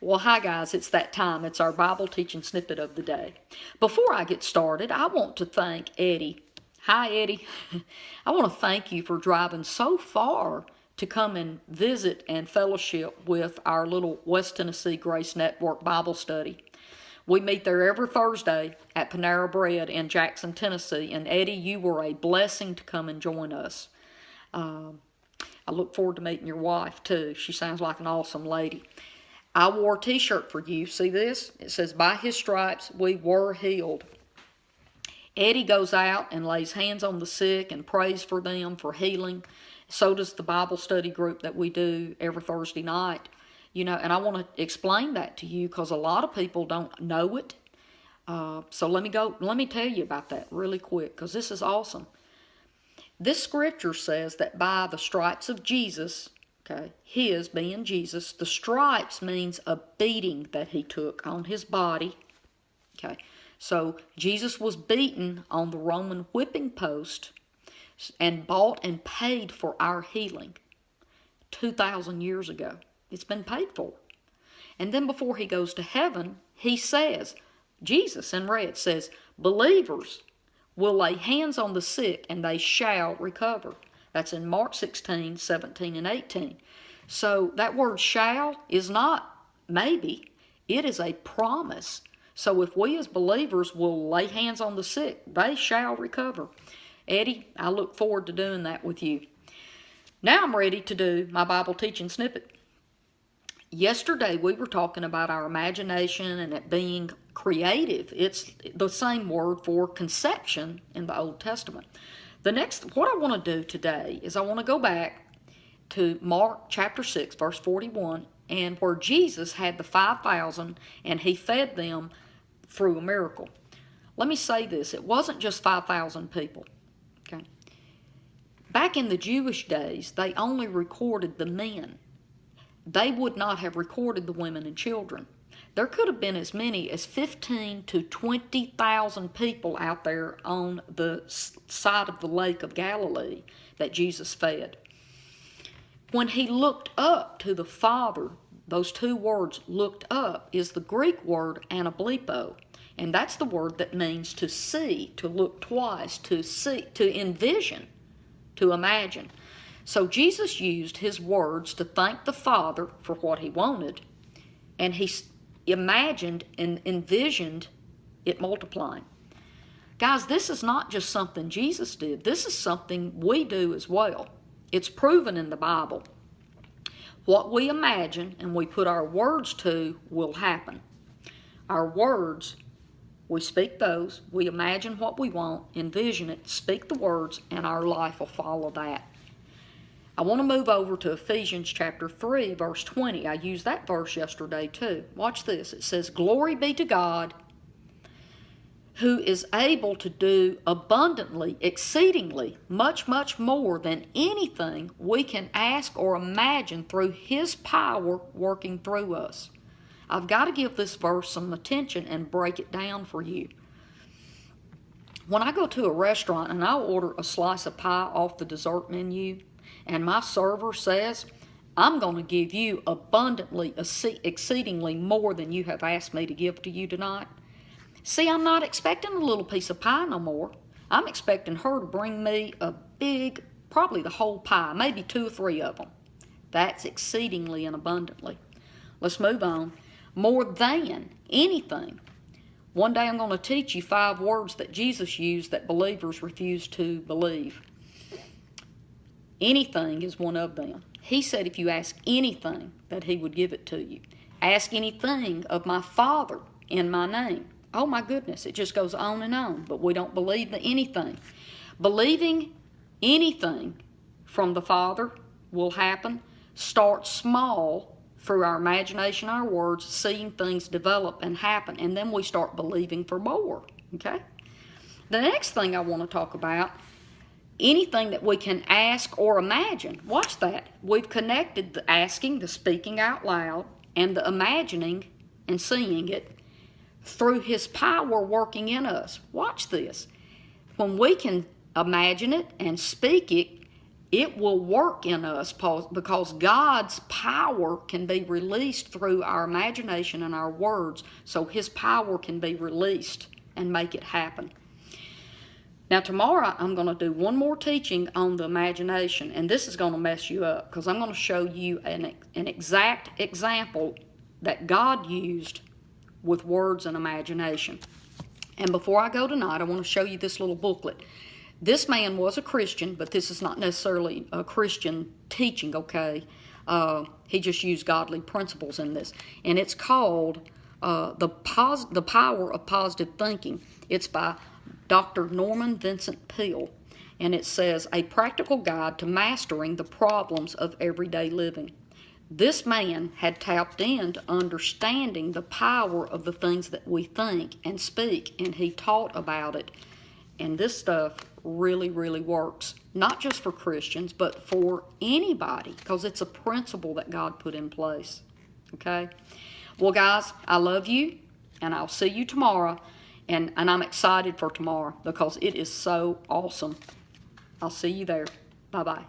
Well, hi guys, it's that time. It's our Bible teaching snippet of the day. Before I get started, I want to thank Eddie. Hi, Eddie. I want to thank you for driving so far to come and visit and fellowship with our little West Tennessee Grace Network Bible study. We meet there every Thursday at Panera Bread in Jackson, Tennessee. And Eddie, you were a blessing to come and join us. I look forward to meeting your wife too. She sounds like an awesome lady. I wore a t-shirt for you. See this? It says, "By his stripes we were healed." Eddie goes out and lays hands on the sick and prays for them for healing. So does the Bible study group that we do every Thursday night. And I want to explain that to you because a lot of people don't know it. So let me tell you about that really quick because this is awesome. This scripture says that by the stripes of Jesus, okay, his being Jesus, the stripes means a beating that he took on his body. Okay, so Jesus was beaten on the Roman whipping post and bought and paid for our healing 2,000 years ago. It's been paid for. And then before he goes to heaven, he says, Jesus in red says, believers will lay hands on the sick and they shall recover. That's in Mark 16, 17, and 18. So that word shall is not maybe. It is a promise. So if we as believers will lay hands on the sick, they shall recover. Eddie, I look forward to doing that with you. Now I'm ready to do my Bible teaching snippet. Yesterday we were talking about our imagination and it being creative. It's the same word for conception in the Old Testament. What I want to do today is I want to go back to Mark chapter 6, verse 41, and where Jesus had the 5,000 and he fed them through a miracle. Let me say this, it wasn't just 5,000 people. Okay. Back in the Jewish days, they only recorded the men. They would not have recorded the women and children. There could have been as many as 15 to 20,000 people out there on the side of the lake of Galilee that Jesus fed. When he looked up to the Father, those two words, looked up, is the Greek word anablepo. And that's the word that means to see, to look twice, to see, to envision, to imagine. So Jesus used his words to thank the Father for what he wanted, and he imagined and envisioned it multiplying. Guys, this is not just something Jesus did. This is something we do as well. It's proven in the Bible. What we imagine and we put our words to will happen. Our words, we speak those, we imagine what we want, envision it, speak the words, and our life will follow that. I want to move over to Ephesians chapter 3, verse 20. I used that verse yesterday too. Watch this. It says, "Glory be to God, who is able to do abundantly, exceedingly, much, much more than anything we can ask or imagine through his power working through us." I've got to give this verse some attention and break it down for you. When I go to a restaurant and I'll order a slice of pie off the dessert menu, and my server says, "I'm going to give you abundantly, exceedingly more than you have asked me to give to you tonight." See, I'm not expecting a little piece of pie no more. I'm expecting her to bring me a big, probably the whole pie, maybe 2 or 3 of them. That's exceedingly and abundantly. Let's move on. More than anything. One day I'm going to teach you 5 words that Jesus used that believers refuse to believe. Anything is one of them. He said if you ask anything, that he would give it to you. Ask anything of my Father in my name. Oh my goodness, it just goes on and on, but we don't believe the anything. Believing anything from the Father will happen. Start small through our imagination, our words, seeing things develop and happen, and then we start believing for more, okay? The next thing I want to talk about, anything that we can ask or imagine. Watch that. We've connected the asking, the speaking out loud, and the imagining and seeing it through his power working in us. Watch this. When we can imagine it and speak it, it will work in us because God's power can be released through our imagination and our words, so His power can be released and make it happen. Now tomorrow I'm going to do one more teaching on the imagination, and this is going to mess you up because I'm going to show you an exact example that God used with words and imagination. And before I go tonight, I want to show you this little booklet. This man was a Christian, but this is not necessarily a Christian teaching, okay? He just used godly principles in this. And it's called The Power of Positive Thinking. It's by Dr. Norman Vincent Peale. And it says, A Practical Guide to Mastering the Problems of Everyday Living. This man had tapped into understanding the power of the things that we think and speak, and he taught about it. And this stuff really, really works, not just for Christians, but for anybody, because it's a principle that God put in place. Okay? Well, guys, I love you, and I'll see you tomorrow, and I'm excited for tomorrow because it is so awesome. I'll see you there. Bye-bye.